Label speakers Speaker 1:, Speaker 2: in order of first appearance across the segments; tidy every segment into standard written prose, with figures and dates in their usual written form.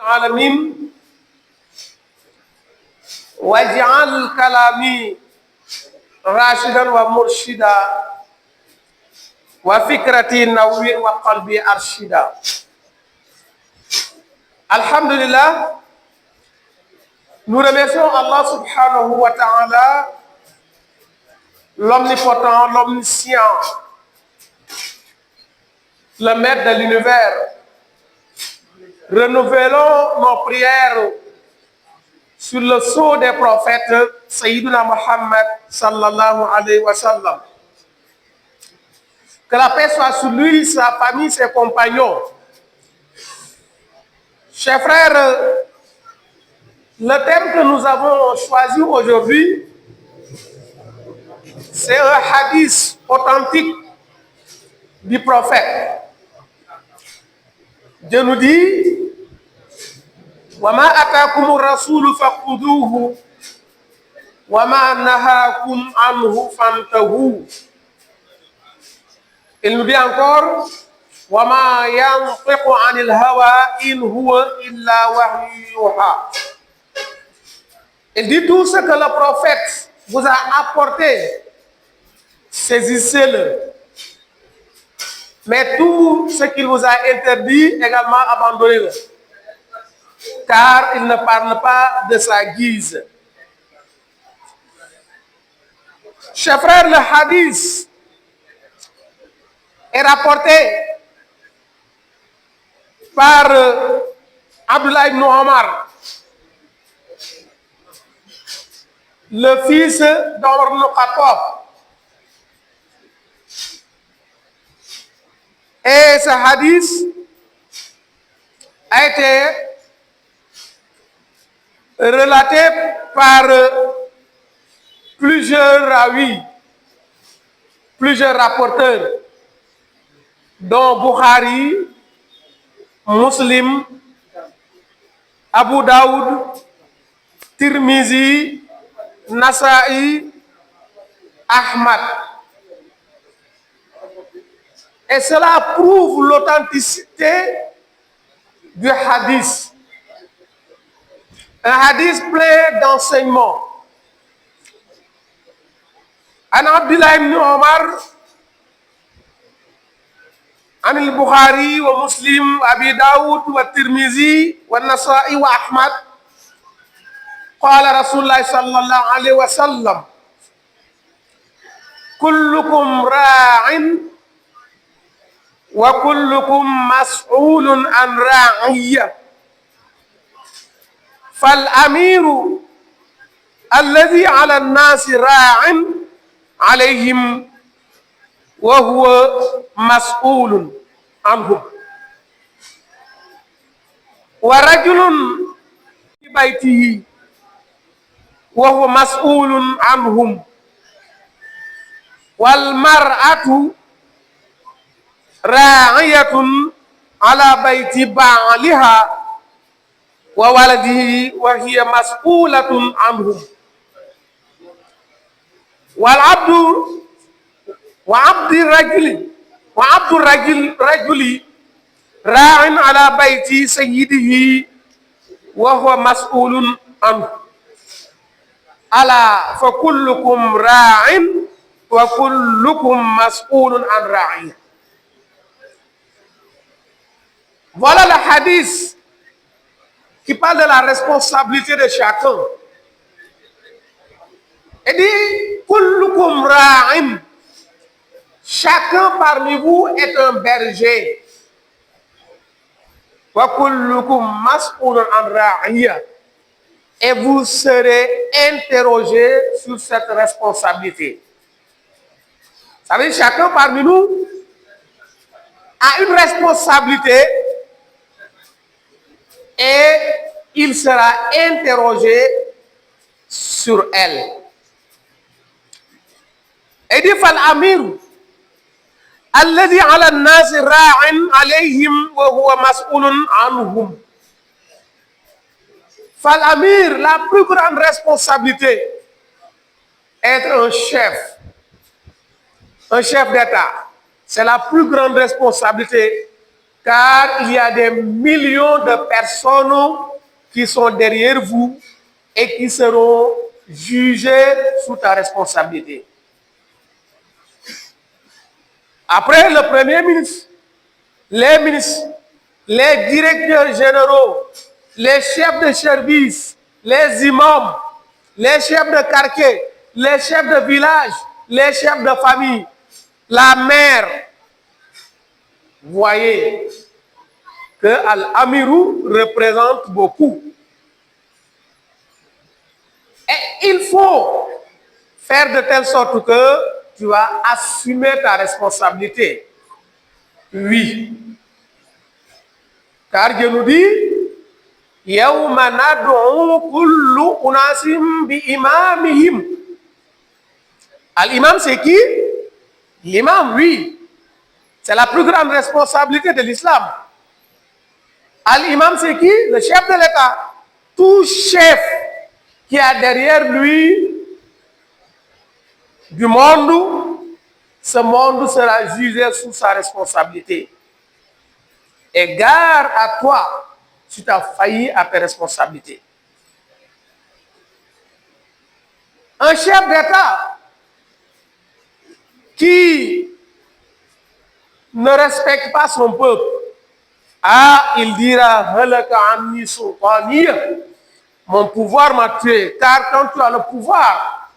Speaker 1: العالمين واجعل كلامي راشدا ومرشدا وفكرتي نوير وقلبي أرشدا. Alhamdulillah, nous remercions Allah subhanahu wa ta'ala, l'omnipotent, l'omniscient, le maître de l'univers. Renouvelons nos prières sur le sceau des prophètes, Sayyidina Muhammad sallallahu alayhi wa sallam. Que la paix soit sur lui, sa famille, ses compagnons. Chers frères, le thème que nous avons choisi aujourd'hui, c'est un hadith authentique du prophète. Dieu nous dit wa ma ataakumu rasulu faquduhu wa ma nahakum anhu fantahu. Il nous dit encore wa ma yantiqu anil hawa in huwa illa wahyu yuha. Il dit tout ce que le prophète vous a apporté, saisissez-le. Mais tout ce qu'il vous a interdit, également abandonnez-le. Car il ne parle pas de sa guise. Chers frères, le hadith est rapporté par Abdullah ibn Omar, le fils d'Omar ibn Khattab. Et ce hadith a été relaté par plusieurs ravis, plusieurs rapporteurs, dont Bukhari, Muslim, Abu Daoud, Tirmizi, Nasa'i, Ahmad. Et cela prouve l'authenticité du hadith. Un hadith plein d'enseignements. An Abdullah ibn Omar, an al-Bukhari wa Muslim, Abi Daoud wa Tirmizi wa Nasa'i wa Ahmad. Qala Rasulullah sallallahu alayhi wa sallam, kullukum ra'in wa kullukum mas'ulun an ra'iyya. Fal amiru alladhi 'ala an-nasi ra'in 'alayhim wa huwa mas'ulun anhum. Wa rajulun fi baytihi wa huwa mas'ulun anhum. Wal mar'atu ra'iyatun ala bayti ba'liha wa waladihi wa hiya mas'ulatun anhum. Wal abdu rajuli ra'in ala bayti sayyidihi wa huwa mas'ulun anhu. Ala fa kullukum ra'in wa kullukum mas'ulun an ra'iyya. Voilà le hadith qui parle de la responsabilité de chacun. Il dit kullukum ra'in. Chacun parmi vous est un berger. Wa kullukum mas'ulun an ra'iyya. Et vous serez interrogé sur cette responsabilité. Ça veut dire chacun parmi nous a une responsabilité et il sera interrogé sur elle. Et dit fal amir alladhi ala an-nas ra'in alayhim wa huwa mas'ulun anhum. Fal amir, la plus grande responsabilité, être un chef d'État, c'est la plus grande responsabilité car il y a des millions de personnes qui sont derrière vous et qui seront jugées sous ta responsabilité. Après le Premier ministre, les ministres, les directeurs généraux, les chefs de service, les imams, les chefs de quartier, les chefs de village, les chefs de famille, la mère. Voyez que Al-Amirou représente beaucoup. Et il faut faire de telle sorte que tu vas assumer ta responsabilité. Oui. Car Dieu nous dit, Yawma nad'u kullu unasim bi imamihim. Al-imam, c'est qui? L'imam, oui. C'est la plus grande responsabilité de l'islam. Al-imam, c'est qui? Le chef de l'État. Tout chef qui a derrière lui du monde, ce monde sera jugé sous sa responsabilité. Et gare à toi si tu as failli à tes responsabilités. Un chef d'État qui ne respecte pas son peuple, il dira mon pouvoir m'a tué. Car quand tu as le pouvoir,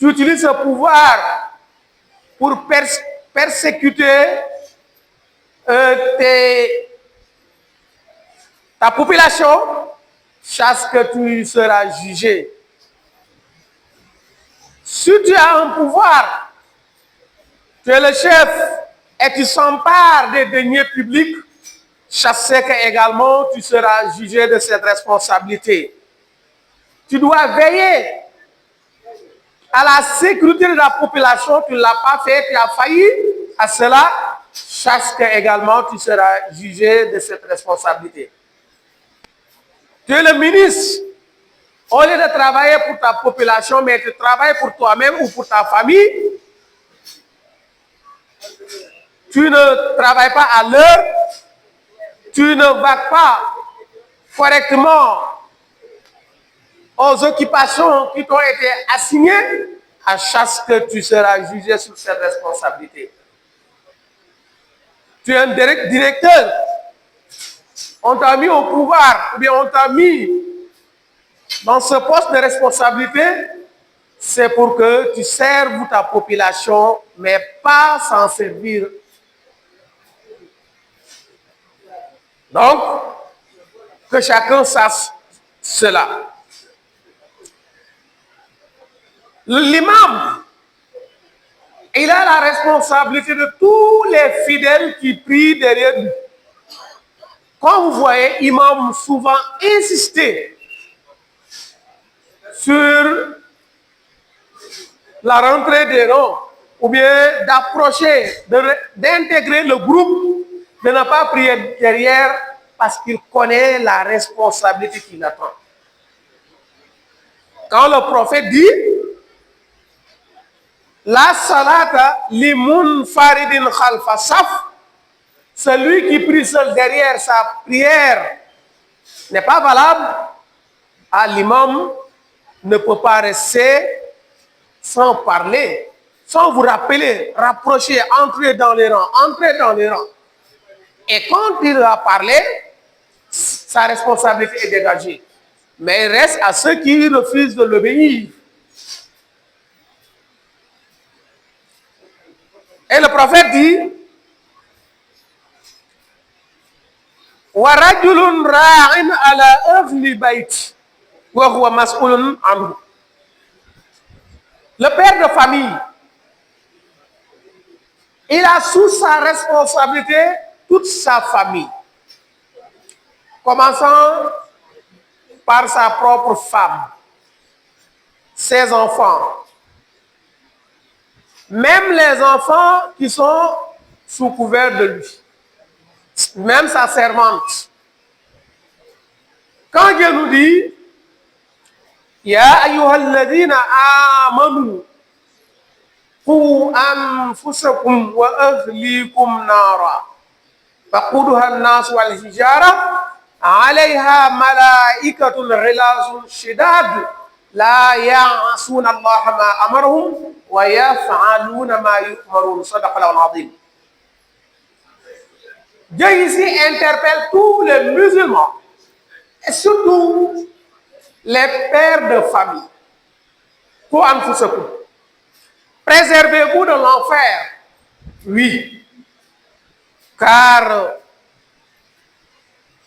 Speaker 1: tu utilises ce pouvoir pour persécuter ta population, chasse que tu seras jugé. Si tu as un pouvoir, tu es le chef et tu s'empares des deniers publics, chassé que également tu seras jugé de cette responsabilité. Tu dois veiller à la sécurité de la population, tu ne l'as pas fait, tu as failli à cela, chasse que également tu seras jugé de cette responsabilité. Tu es le ministre, au lieu de travailler pour ta population, mais tu travailles pour toi-même ou pour ta famille, tu ne travailles pas à l'heure, tu ne vas pas correctement aux occupations qui t'ont été assignées, à chaque que tu seras jugé sur cette responsabilité. Tu es un directeur, on t'a mis au pouvoir, ou bien on t'a mis dans ce poste de responsabilité, c'est pour que tu serves ta population, mais pas s'en servir. Donc, que chacun sache cela. L'imam, il a la responsabilité de tous les fidèles qui prient derrière lui. Quand vous voyez l'imam souvent insister sur la rentrée des rangs, ou bien d'approcher, d'intégrer le groupe, de ne pas prier derrière parce qu'il connaît la responsabilité qu'il attend. Quand le prophète dit, la salata limun faridin khalfa saf, celui qui prie seul derrière sa prière n'est pas valable, l'imam ne peut pas rester sans parler, sans vous rappeler, rapprocher, entrer dans les rangs, entrer dans les rangs. Et quand il a parlé, sa responsabilité est dégagée. Mais il reste à ceux qui refusent de l'obéir. Et le prophète dit, وَرَجُلٌ رَاعٍ عَلَى أَهْلِ بَيْتِ وَهُوَ مَسْئُولٌ عَنْهُ. Le père de famille, il a sous sa responsabilité toute sa famille, commençant par sa propre femme, ses enfants, même les enfants qui sont sous couvert de lui, même sa servante. Quand Dieu nous dit, Ya ayyuhalladhina amanu qu anfusakum wa ahlikum nara. وقودها الناس والحجارة عليها ملائكة غلاظ شداد لا يعصون الله ما أمرهم ويفعلون ما يؤمرون صدق الله العظيم. Dieu ici interpelle tous les musulmans et surtout les pères de famille. Pour anfusakum, préservez-vous de l'enfer. Oui, car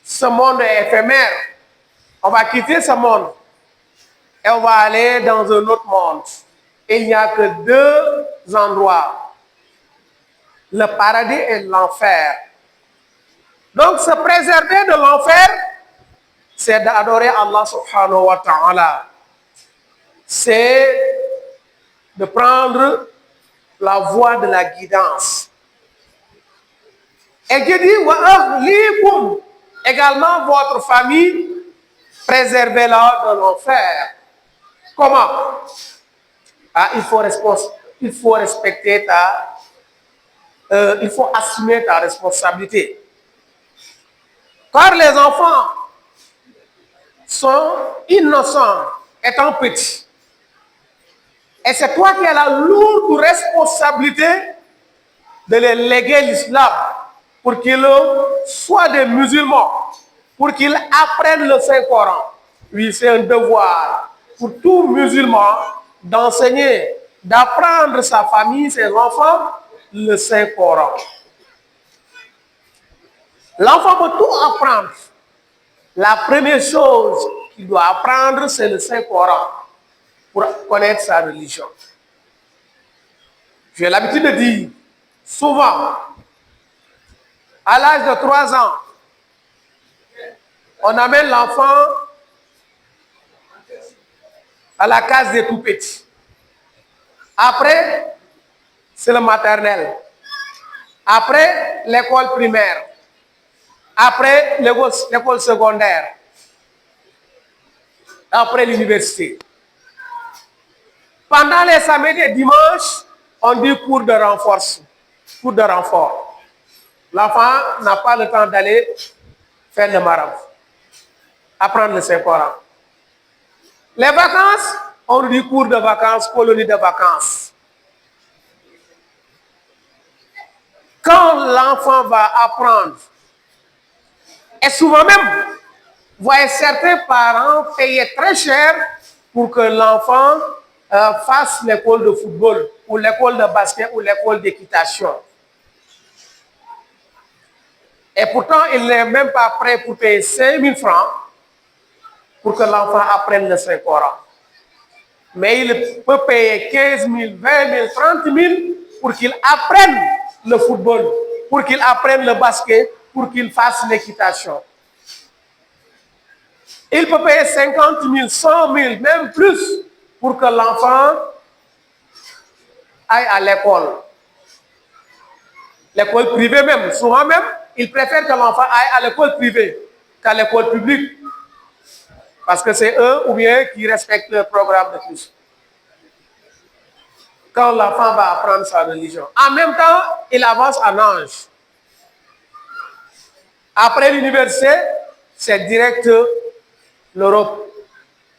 Speaker 1: ce monde est éphémère. On va quitter ce monde et on va aller dans un autre monde. Et il n'y a que deux endroits, le paradis et l'enfer. Donc se préserver de l'enfer, c'est d'adorer Allah subhanahu wa ta'ala. C'est de prendre la voie de la guidance. Et Dieu dit, wa ahlikum, également votre famille, préservez-la de l'enfer. Comment? Il faut respecter il faut assumer ta responsabilité. Car les enfants sont innocents, étant petits. Et c'est toi qui as la lourde responsabilité de les léguer l'islam pour qu'ils soient des musulmans, pour qu'ils apprennent le Saint-Coran. Oui, c'est un devoir pour tout musulman d'enseigner, d'apprendre sa famille, ses enfants, le Saint-Coran. L'enfant peut tout apprendre. La première chose qu'il doit apprendre, c'est le Saint-Coran pour connaître sa religion. J'ai l'habitude de dire souvent, à l'âge de 3 ans, on amène l'enfant à la case des tout petits. Après, c'est le maternel. Après, l'école primaire. Après, l'école secondaire. Après, l'université. Pendant les samedis et dimanches, on dit cours de renfort. L'enfant n'a pas le temps d'aller faire le marabout, apprendre le Saint-Coran. Les vacances, on dit cours de vacances, colonie de vacances. Quand l'enfant va apprendre, et souvent même, vous voyez certains parents payer très cher pour que l'enfant fasse l'école de football, ou l'école de basket, ou l'école d'équitation. Et pourtant, il n'est même pas prêt pour payer 5 000 francs pour que l'enfant apprenne le Saint-Coran. Mais il peut payer 15 000, 20 000, 30 000 pour qu'il apprenne le football, pour qu'il apprenne le basket, pour qu'il fasse l'équitation. Il peut payer 50 000, 100 000, même plus, pour que l'enfant aille à l'école. L'école privée même, souvent même, il préfère que l'enfant aille à l'école privée qu'à l'école publique. Parce que c'est eux ou bien qui respectent le programme de plus. Quand l'enfant va apprendre sa religion. En même temps, il avance en âge. Après l'université, c'est direct l'Europe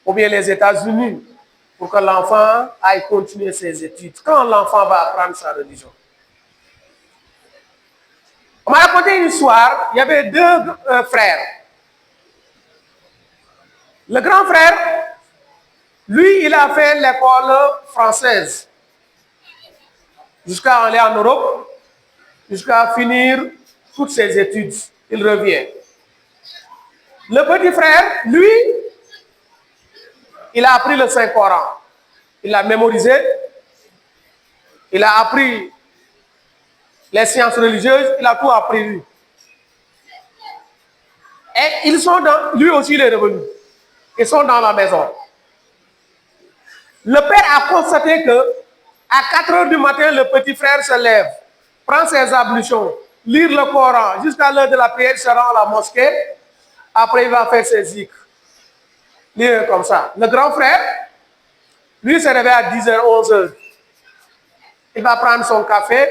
Speaker 1: ou bien les États-Unis pour que l'enfant aille continuer ses études. Quand l'enfant va apprendre sa religion. On m'a raconté une histoire, il y avait 2 frères. Le grand frère, lui, il a fait l'école française jusqu'à aller en Europe, jusqu'à finir toutes ses études. Il revient. Le petit frère, lui, il a appris le Saint-Coran. Il l'a mémorisé. Il a appris les sciences religieuses. Il a tout appris, lui. Et lui aussi, il est revenu. Ils sont dans la maison. Le père a constaté que à 4 heures du matin, le petit frère se lève, prend ses ablutions, lire le Coran, jusqu'à l'heure de la prière, il se rend à la mosquée. Après, il va faire ses zikrs. Lire comme ça. Le grand frère, lui, se réveille à 10h, 11h. Il va prendre son café,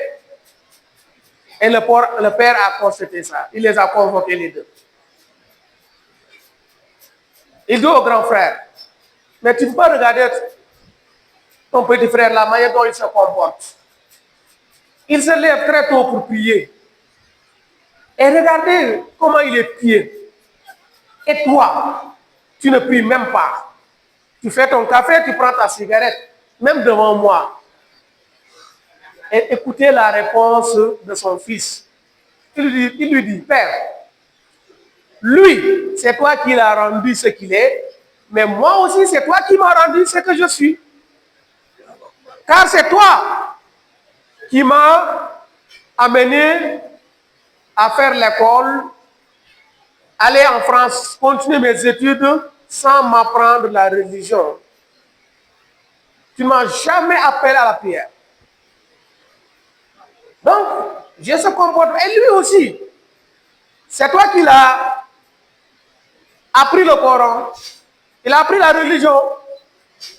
Speaker 1: Et le père a constaté ça. Il les a convoqués les deux. Il dit au grand frère, mais tu ne peux pas regarder ton petit frère, la manière dont il se comporte. Il se lève très tôt pour prier. Et regardez comment il est pieux. Et toi, tu ne pries même pas. Tu fais ton café, tu prends ta cigarette, même devant moi. Et écoutez la réponse de son fils. Il lui dit, Père, lui, c'est toi qui l'as rendu ce qu'il est, mais moi aussi, c'est toi qui m'as rendu ce que je suis. Car c'est toi qui m'as amené à faire l'école, aller en France, continuer mes études sans m'apprendre la religion. Tu ne m'as jamais appelé à la prière. Donc, j'ai ce comportement. Et lui aussi, c'est toi qui l'as appris le Coran. Il a appris la religion.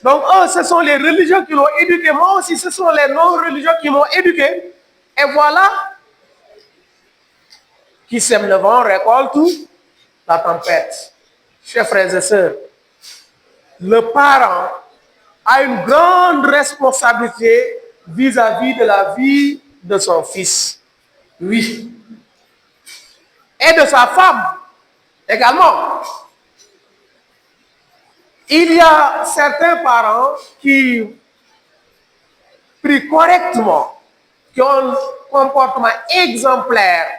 Speaker 1: Donc, eux, ce sont les religions qui l'ont éduqué. Moi aussi, ce sont les non-religions qui m'ont éduqué. Et voilà, qui sème le vent récolte la tempête. Chers frères et sœurs, le parent a une grande responsabilité vis-à-vis de la vie de son fils. Oui. Et de sa femme également. Il y a certains parents qui prient correctement, qui ont un comportement exemplaire,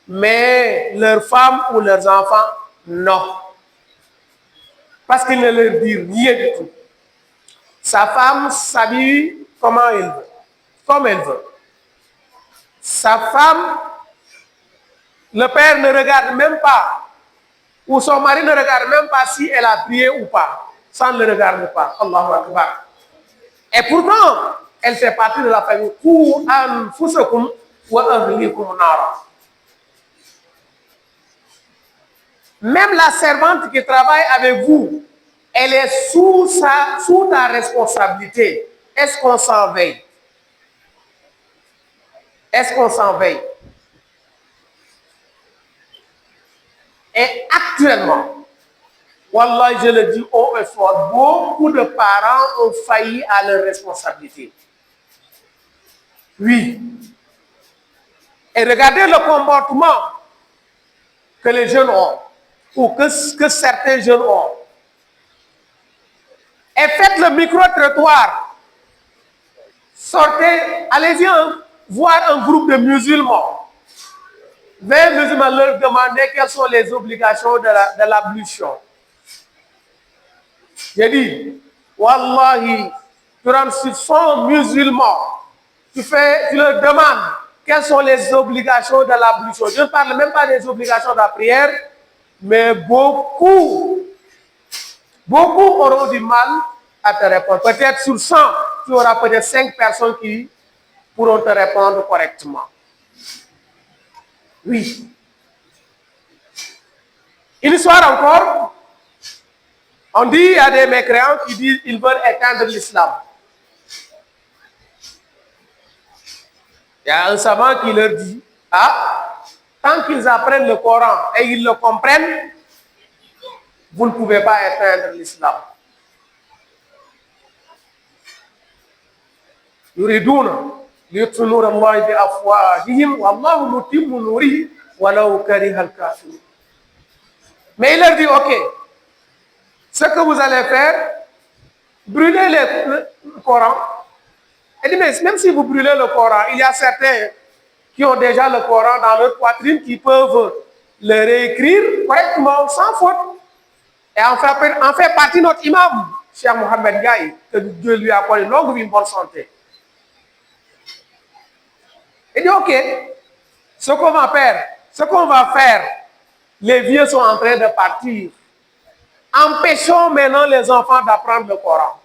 Speaker 1: mais leurs femmes ou leurs enfants, non. Parce qu'ils ne leur disent rien du tout. Sa femme s'habille comment elle veut, comme elle veut. Sa femme, le père ne regarde même pas, ou son mari ne regarde même pas si elle a prié ou pas. Ça ne le regarde pas. Allahu Akbar. Et pourtant, elle fait partie de la famille. Même la servante qui travaille avec vous, elle est sous ta responsabilité. Est-ce qu'on s'en veille? Est-ce qu'on s'en veille? Et actuellement, wallah, je le dis haut et fort, beaucoup de parents ont failli à leur responsabilité. Oui. Et regardez le comportement que les jeunes ont, ou que certains jeunes ont. Et faites le micro-trottoir. Sortez, allez-y voir un groupe de musulmans. 20 musulmans leur demander quelles sont les obligations de l'ablution. J'ai dit, wallahi, tu 100 musulmans, tu leur demandes quelles sont les obligations de l'ablution. Je ne parle même pas des obligations de la prière, mais beaucoup auront du mal à te répondre. Peut-être sur 100, tu auras peut-être 5 personnes qui pourront te répondre correctement. Oui. Une histoire encore, on dit il y a des mécréants qui disent qu'ils veulent éteindre l'islam. Il y a un savant qui leur dit, tant qu'ils apprennent le Coran et ils le comprennent, vous ne pouvez pas éteindre l'islam. يريدون ليطفئوا نور الله بأفواههم والله متم نوره ولو كره الكافرون. Mais il leur dit, ok, ce que vous allez faire, brûlez le Coran. Il dit, mais même si vous brûlez le Coran, il y a certains qui ont déjà le Coran dans leur poitrine qui peuvent le réécrire correctement, sans faute. Et en fait partie notre imam, Cheikh Mohamed Gaye, que Dieu lui a accordé une longue vie, une bonne santé. Il dit, ok, ce qu'on va faire, les vieux sont en train de partir. Empêchons maintenant les enfants d'apprendre le Coran.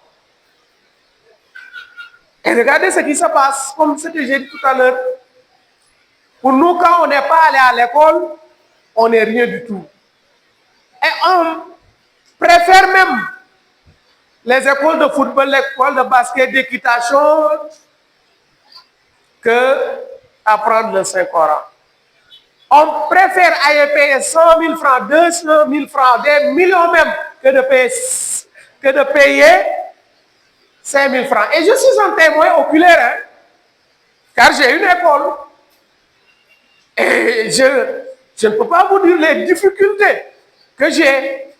Speaker 1: Et regardez ce qui se passe, comme ce que j'ai dit tout à l'heure. Pour nous, quand on n'est pas allé à l'école, on n'est rien du tout. Et on préfère même les écoles de football, les écoles de basket, d'équitation, que apprendre le Saint-Coran. On préfère aller payer 100 000 francs, 200 000 francs, des millions même, que de payer 5 000 francs. Et je suis un témoin oculaire, hein, car j'ai une école. Et je ne peux pas vous dire les difficultés que j'ai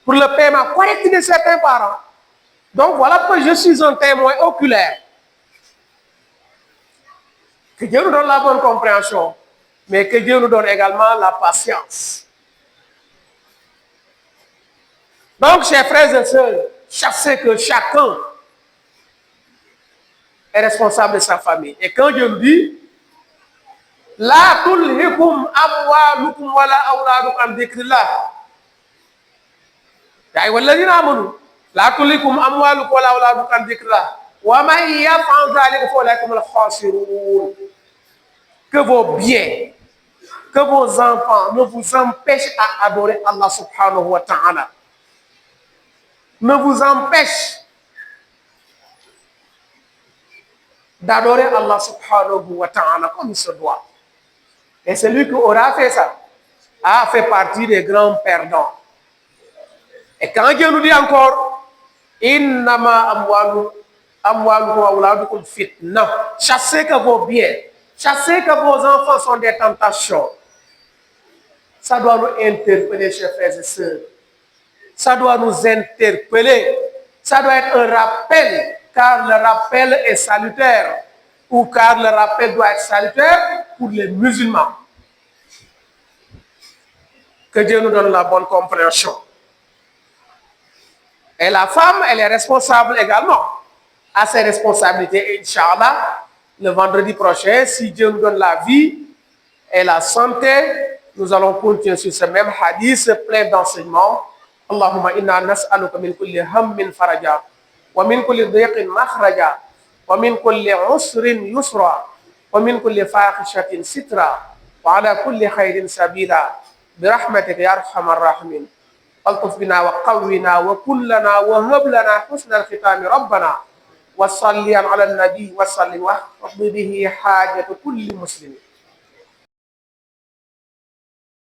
Speaker 1: pour le paiement correct de certains parents. Donc voilà que je suis un témoin oculaire. Que Dieu nous donne la bonne compréhension, mais que Dieu nous donne également la patience. Donc, chers frères et sœurs, sachez que chacun est responsable de sa famille. Et quand Dieu nous dit, la tulhikum amwalukum wala awladukum an dhikrillah. Ya ayyuhalladhina amanu la tulhikum amwalukum wala awladukum an dhikrillah. Wa man yaf'al dhalika fa ulaika humul khasirun. Que vos biens, que vos enfants ne vous empêchent à adorer Allah subhanahu wa ta'ala. Ne vous empêchent d'adorer Allah subhanahu wa ta'ala comme il se doit. Et celui qui aura fait ça a fait partie des grands perdants. Et quand Dieu nous dit encore, innama amwalukum wa auladukum fitna, chassez que vos biens, chassez que vos enfants sont des tentations. Ça doit nous interpeller, chers frères et sœurs. Ça doit nous interpeller. Ça doit être un rappel, car le rappel est salutaire, ou car le rappel doit être salutaire pour les musulmans. Que Dieu nous donne la bonne compréhension. Et la femme, elle est responsable également à ses responsabilités. Inch'Allah, le vendredi prochain, si Dieu nous donne la vie et la santé, nous allons continuer sur ce même hadith plein d'enseignements. Allahumma inna nas'aluka min kulli hammin faraja, wa min kulli dhiqin makhraja, wa min kulli usrin yusra, wa min kulli fahishatin sitra, wa ala kulli khairin sabila, برحمتك يا أرحم الراحمين. ألطف بنا وقونا وكلنا وهب لنا حسن الختام ربنا وصلي على النبي وسلم واقض به حاجة كل مسلم.